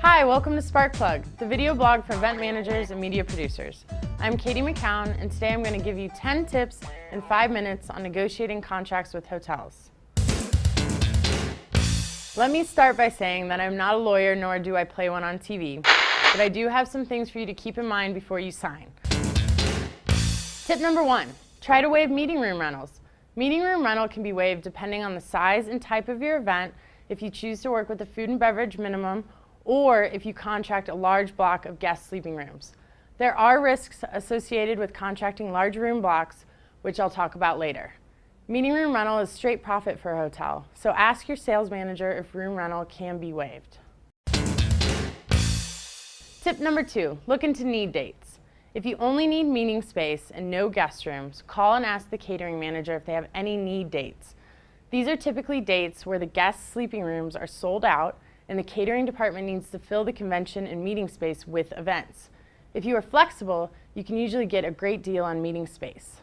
Hi, welcome to SparkPlug, the video blog for event managers and media producers. I'm Katie McCown, and today I'm going to give you 10 tips in 5 minutes on negotiating contracts with hotels. Let me start by saying that I'm not a lawyer, nor do I play one on TV, but I do have some things for you to keep in mind before you sign. Tip number 1, try to waive meeting room rentals. Meeting room rental can be waived depending on the size and type of your event, if you choose to work with a food and beverage minimum, or if you contract a large block of guest sleeping rooms. There are risks associated with contracting large room blocks, which I'll talk about later. Meeting room rental is straight profit for a hotel, so ask your sales manager if room rental can be waived. Tip number 2, look into need dates. If you only need meeting space and no guest rooms, call and ask the catering manager if they have any need dates. These are typically dates where the guest sleeping rooms are sold out and the catering department needs to fill the convention and meeting space with events. If you are flexible, you can usually get a great deal on meeting space.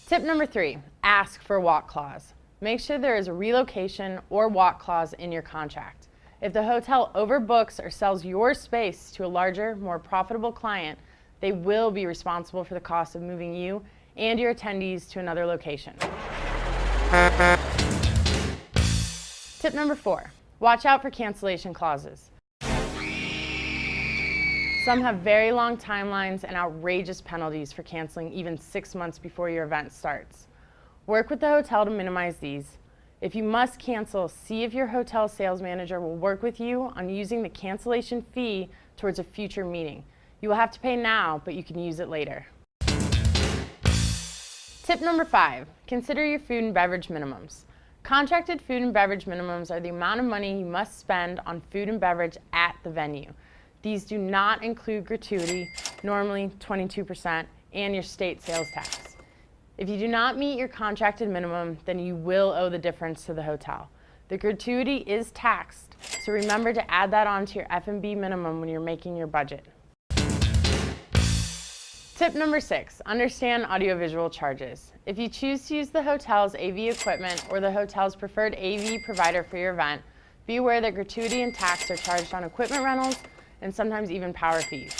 Tip number 3, ask for a walk clause. Make sure there is a relocation or walk clause in your contract. If the hotel overbooks or sells your space to a larger, more profitable client, they will be responsible for the cost of moving you and your attendees to another location. Tip number 4, watch out for cancellation clauses. Some have very long timelines and outrageous penalties for canceling even 6 months before your event starts. Work with the hotel to minimize these. If you must cancel, see if your hotel sales manager will work with you on using the cancellation fee towards a future meeting. You will have to pay now, but you can use it later. Tip number 5, consider your food and beverage minimums. Contracted food and beverage minimums are the amount of money you must spend on food and beverage at the venue. These do not include gratuity, normally 22%, and your state sales tax. If you do not meet your contracted minimum, then you will owe the difference to the hotel. The gratuity is taxed, so remember to add that onto your F&B minimum when you're making your budget. Tip number 6, understand audiovisual charges. If you choose to use the hotel's AV equipment or the hotel's preferred AV provider for your event, be aware that gratuity and tax are charged on equipment rentals and sometimes even power fees.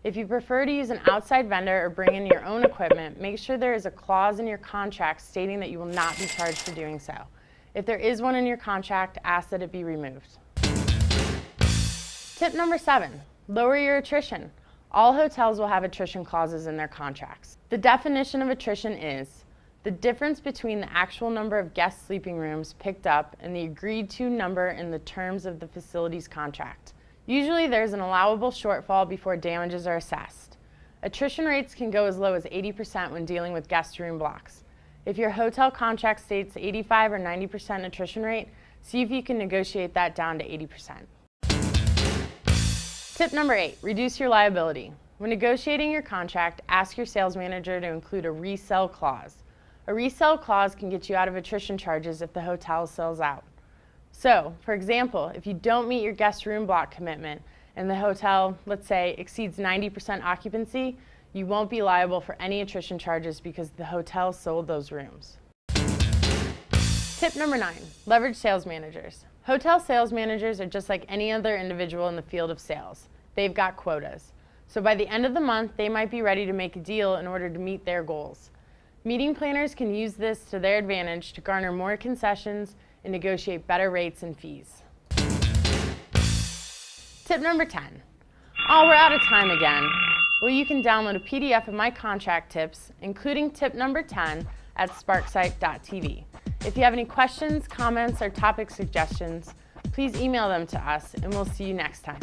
If you prefer to use an outside vendor or bring in your own equipment, make sure there is a clause in your contract stating that you will not be charged for doing so. If there is one in your contract, ask that it be removed. Tip number 7, lower your attrition. All hotels will have attrition clauses in their contracts. The definition of attrition is the difference between the actual number of guest sleeping rooms picked up and the agreed to number in the terms of the facility's contract. Usually there's an allowable shortfall before damages are assessed. Attrition rates can go as low as 80% when dealing with guest room blocks. If your hotel contract states 85 or 90% attrition rate, see if you can negotiate that down to 80%. Tip number 8, reduce your liability. When negotiating your contract, ask your sales manager to include a resell clause. A resell clause can get you out of attrition charges if the hotel sells out. So, for example, if you don't meet your guest room block commitment and the hotel, let's say, exceeds 90% occupancy, you won't be liable for any attrition charges because the hotel sold those rooms. Tip number 9, leverage sales managers. Hotel sales managers are just like any other individual in the field of sales. They've got quotas. So by the end of the month, they might be ready to make a deal in order to meet their goals. Meeting planners can use this to their advantage to garner more concessions and negotiate better rates and fees. Tip number 10. Oh, we're out of time again. Well, you can download a PDF of my contract tips, including tip number 10, at sparksite.tv. If you have any questions, comments, or topic suggestions, please email them to us, and we'll see you next time.